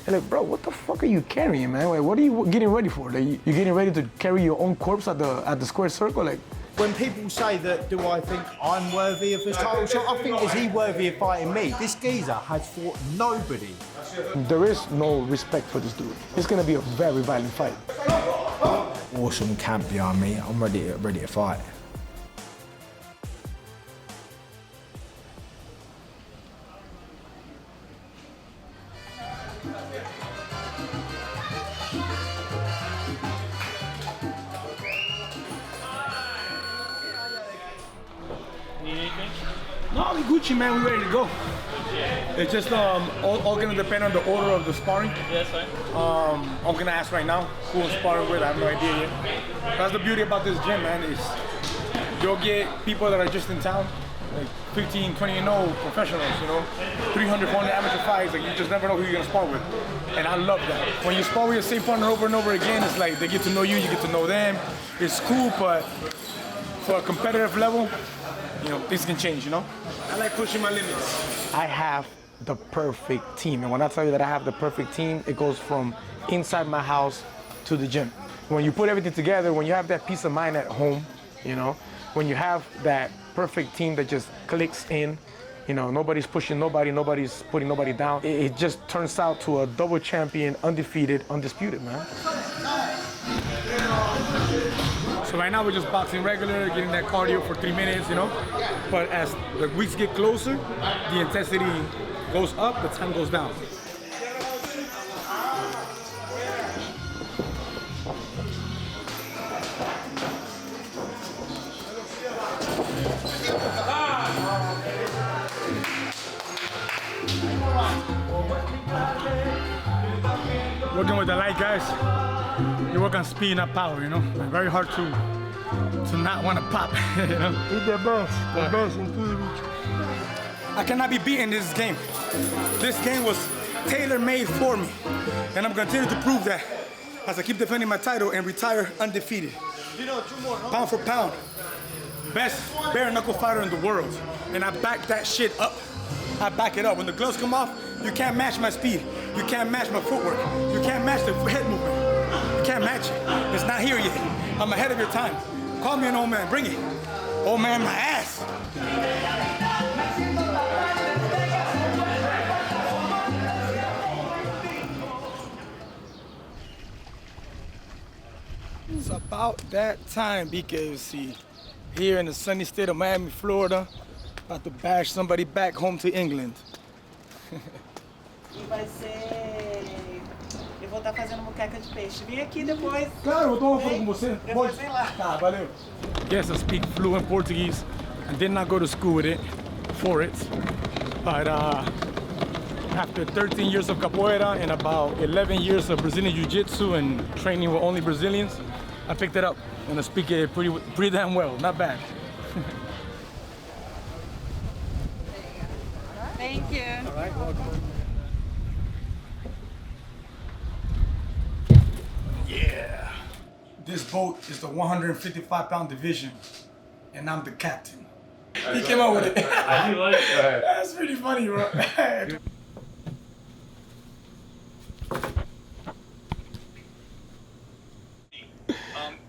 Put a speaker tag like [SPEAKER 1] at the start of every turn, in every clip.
[SPEAKER 1] And like, bro, what the fuck are you carrying, man? Like, what are you getting ready for? Like, you getting ready to carry your own corpse at the square circle? Like,
[SPEAKER 2] when people say that, do I think I'm worthy of this title shot? I think, is he worthy of fighting me? This geezer has fought nobody.
[SPEAKER 1] there is no respect for this dude. It's gonna be a very violent fight.
[SPEAKER 2] Awesome camp behind me. I'm ready to fight.
[SPEAKER 3] Need anything?
[SPEAKER 1] No, we Gucci, man. We ready to go. It's just all gonna depend on the order of the sparring.
[SPEAKER 3] Yes, sir.
[SPEAKER 1] I'm gonna ask right now who I'm sparring with. I have no idea yet. That's the beauty about this gym, man. Is you'll get people that are just in town, like 15, 20 and old professionals, you know, 300, 400 amateur fights. Like you just never know who you're gonna spar with, and I love that. When you spar with your same partner over and over again, it's like they get to know you, you get to know them. It's cool, but for a competitive level, you know, things can change, you know? I like pushing my limits. I have the perfect team. And when I tell you that I have the perfect team, it goes from inside my house to the gym. When you put everything together, when you have that peace of mind at home, you know, when you have that perfect team that just clicks in, you know, nobody's pushing nobody, nobody's putting nobody down, it just turns out to a double champion, undefeated, undisputed, man. So right now we're just boxing regular, getting that cardio for 3 minutes, you know. But as the weeks get closer, the intensity goes up, the time goes down. Working with the light guys, you work on speed, not power, you know? Like very hard to not want to pop, you know?
[SPEAKER 4] He's the best in Puerto.
[SPEAKER 1] I cannot be beaten in this game. This game was tailor-made for me. And I'm gonna continue to prove that as I keep defending my title and retire undefeated. Pound for pound, best bare knuckle fighter in the world. And I back that shit up. I back it up. When the gloves come off, you can't match my speed. You can't match my footwork. You can't match the head movement. You can't match it. It's not here yet. I'm ahead of your time. Call me an old man. Bring it. Old man, my ass. It's about that time, BKFC. Here in the sunny state of Miami, Florida. About to bash somebody back home to England.
[SPEAKER 5] E vai ser... Eu vou estar fazendo moqueca de peixe. Vem aqui depois.
[SPEAKER 1] Claro, eu tô falando com você.
[SPEAKER 5] Depois vem lá.
[SPEAKER 1] Tá, valeu. Yes, I speak fluent Portuguese. I did not go to school with it, for it. But after 13 years of capoeira and about 11 years of Brazilian Jiu-Jitsu and training with only Brazilians, I picked it up and I speak it pretty damn well, not bad.
[SPEAKER 5] Thank you.
[SPEAKER 1] All right, welcome. Yeah. This boat is the 155-pound division, and I'm the captain. He came up with it.
[SPEAKER 3] I do like it.
[SPEAKER 1] That's pretty funny, bro.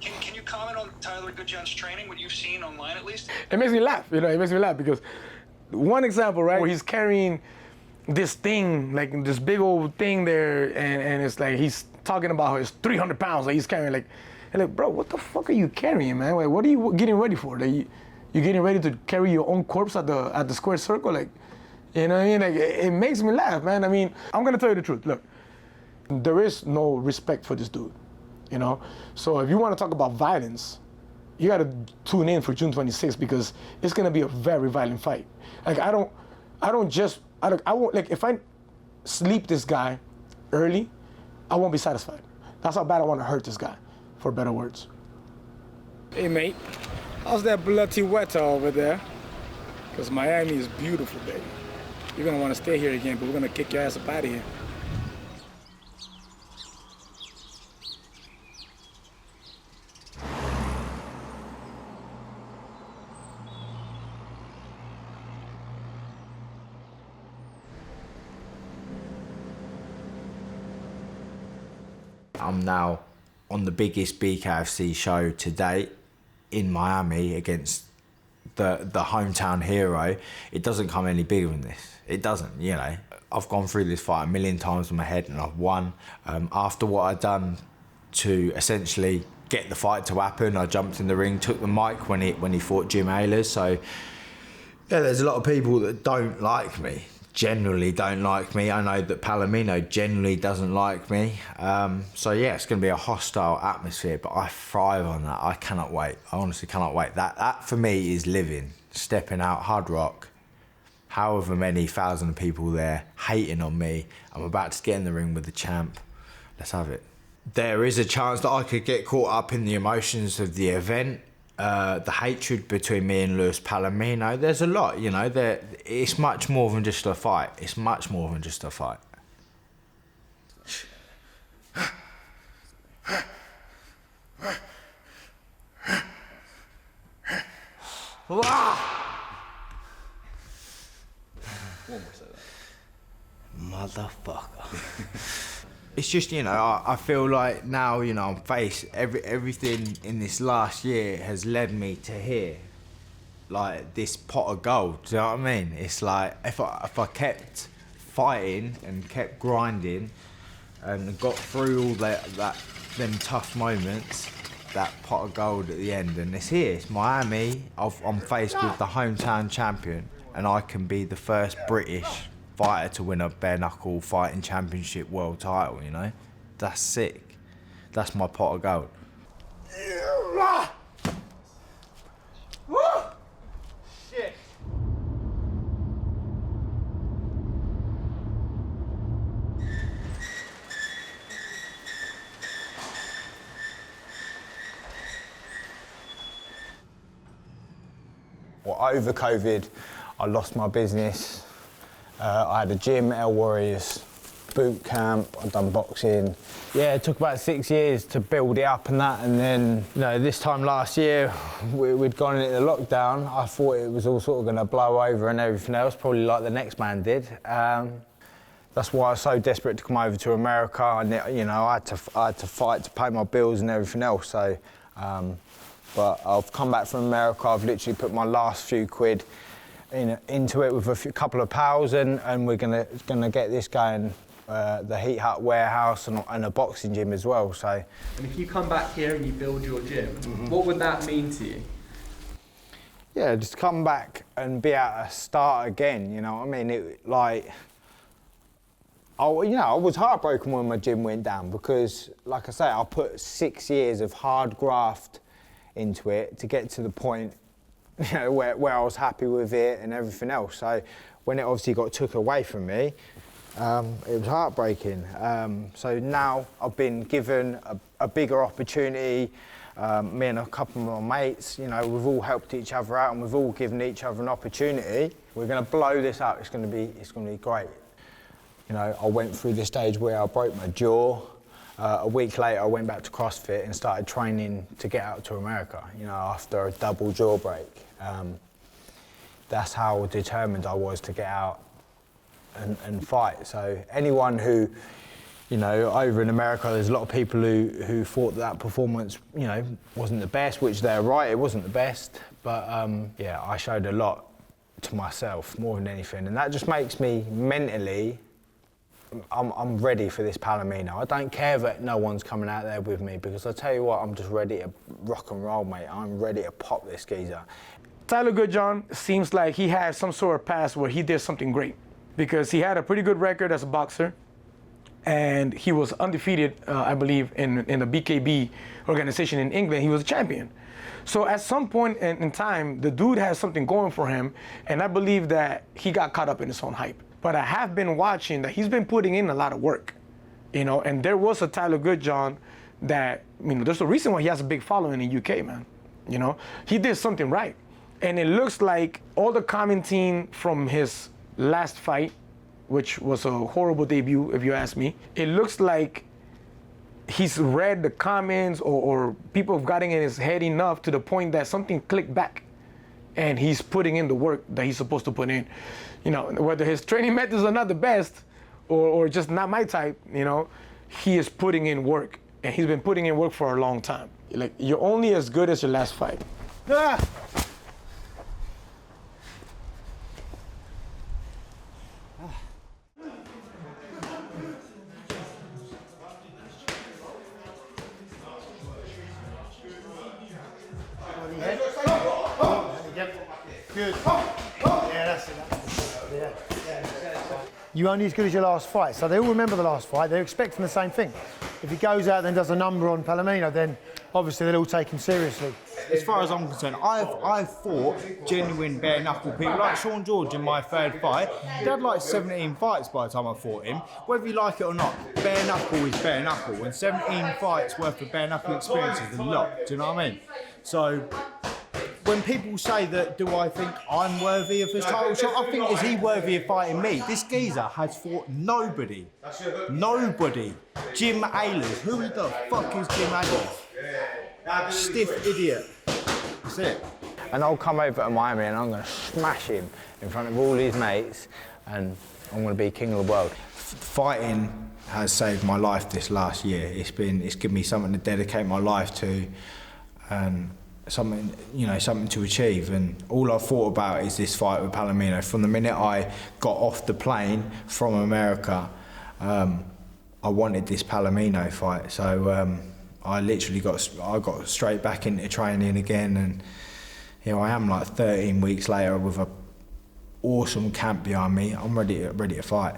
[SPEAKER 6] Can you comment on Tyler Goodjohn's training, what you've seen online at least?
[SPEAKER 1] It makes me laugh, you know, it makes me laugh because one example, right, where he's carrying this thing, like this big old thing there, and it's like he's talking about how it's 300 pounds, like he's carrying like, and like, bro, what the fuck are you carrying, man? Like, what are you getting ready for? Like, you getting ready to carry your own corpse at the square circle? Like, you know what I mean? Like, it makes me laugh, man. I mean, I'm gonna tell you the truth. Look, there is no respect for this dude, you know? So if you wanna talk about violence, you gotta tune in for June 26th because it's gonna be a very violent fight. Like, I won't, like, if I sleep this guy early, I won't be satisfied. That's how bad I wanna hurt this guy, for better words. Hey, mate, how's that bloody weather over there? Because Miami is beautiful, baby. You're gonna wanna stay here again, but we're gonna kick your ass up out of here.
[SPEAKER 7] I'm now on the biggest BKFC show to date in Miami against the hometown hero. It doesn't come any bigger than this. It doesn't, you know. I've gone through this fight a million times in my head and I've won. After what I'd done to essentially get the fight to happen, I jumped in the ring, took the mic when he fought Jim Ayler. So yeah, there's a lot of people that don't like me, generally don't like me. I know that Palomino generally doesn't like me. So yeah, it's going to be a hostile atmosphere, but I thrive on that. I cannot wait. I honestly cannot wait. That for me is living, stepping out, Hard Rock, however many thousand of people there hating on me. I'm about to get in the ring with the champ. Let's have it. There is a chance that I could get caught up in the emotions of the event, the hatred between me and Luis Palomino. There's a lot, you know. It's much more than just a fight. It's much more than just a fight. Motherfucker. It's just, you know, I feel like now, you know, I'm faced, everything in this last year has led me to here. Like this pot of gold, do you know what I mean? It's like, if I kept fighting and kept grinding and got through all them tough moments, that pot of gold at the end, and it's here, it's Miami. I'm faced with the hometown champion and I can be the first British fighter to win a bare knuckle fighting championship world title, you know? That's sick. That's my pot of gold.
[SPEAKER 2] Shit. Well, over COVID, I lost my business. I had a gym, El Warriors, boot camp, I'd done boxing. Yeah, it took about 6 years to build it up and that, and then, you know, this time last year, we'd gone into lockdown. I thought it was all sort of gonna blow over and everything else, probably like the next man did. That's why I was so desperate to come over to America, and, you know, I had to fight to pay my bills and everything else, so. But I've come back from America, I've literally put my last few quid into it with a couple of pals, and we're gonna get this going, the Heat Hut warehouse and a boxing gym as well. So.
[SPEAKER 8] And if you come back here and you build your gym, what would that mean to you?
[SPEAKER 2] Yeah, just come back and be able to start again. You know what I mean? I was heartbroken when my gym went down because, like I say, I put 6 years of hard graft into it to get to the point, you know, where I was happy with it and everything else. So when it obviously got took away from me, it was heartbreaking. So now I've been given a bigger opportunity. Me and a couple of my mates, you know, we've all helped each other out and we've all given each other an opportunity. We're going to blow this up. It's going to be great. You know, I went through the stage where I broke my jaw. A week later, I went back to CrossFit and started training to get out to America, you know, after a double jaw break. That's how determined I was to get out and fight. So anyone who, you know, over in America, there's a lot of people who thought that performance, you know, wasn't the best, which they're right, it wasn't the best. But yeah, I showed a lot to myself more than anything. And that just makes me mentally, I'm ready for this Palomino. I don't care that no one's coming out there with me because I tell you what, I'm just ready to rock and roll, mate. I'm ready to pop this geezer.
[SPEAKER 1] Tyler Goodjohn seems like he has some sort of past where he did something great because he had a pretty good record as a boxer and he was undefeated, I believe, in the BKB organization in England. He was a champion. So at some point in time, the dude has something going for him, and I believe that he got caught up in his own hype. But I have been watching that he's been putting in a lot of work, you know, and there was a Tyler Goodjohn that, you know, there's a reason why he has a big following in the UK, man. You know, he did something right. And it looks like all the commenting from his last fight, which was a horrible debut, if you ask me, it looks like he's read the comments or people have gotten in his head enough to the point that something clicked back and he's putting in the work that he's supposed to put in. You know, whether his training methods are not the best or just not my type, you know, he is putting in work. and he's been putting in work for a long time. Like, you're only as good as your last fight.
[SPEAKER 2] Ah!
[SPEAKER 4] Good. Yeah, that's it. Yeah. You're only as good as your last fight. So they all remember the last fight. They're expecting the same thing. If he goes out and does a number on Palomino, then obviously they'll all take him seriously.
[SPEAKER 9] As far as I'm concerned, I've fought genuine bare knuckle people like Sean George in my third fight. He had like 17 fights by the time I fought him. Whether you like it or not, bare knuckle is bare knuckle, and 17 fights worth of bare knuckle experience is a lot. Do you know what I mean? So when people say that, do I think I'm worthy of his title shot? I think, is he worthy of fighting me? This geezer has fought nobody. Nobody. Jim Ehlers. Who the fuck is Jim Ehlers? Stiff idiot. That's it.
[SPEAKER 2] And I'll come over to Miami and I'm going to smash him in front of all his mates, and I'm going to be king of the world.
[SPEAKER 7] Fighting has saved my life this last year. It's given me something to dedicate my life to, and something to achieve. And all I've thought about is this fight with Palomino. From the minute I got off the plane from America, I wanted this Palomino fight. So I literally got straight back into training again, and here I am, like 13 weeks later, with an awesome camp behind me. I'm ready to fight.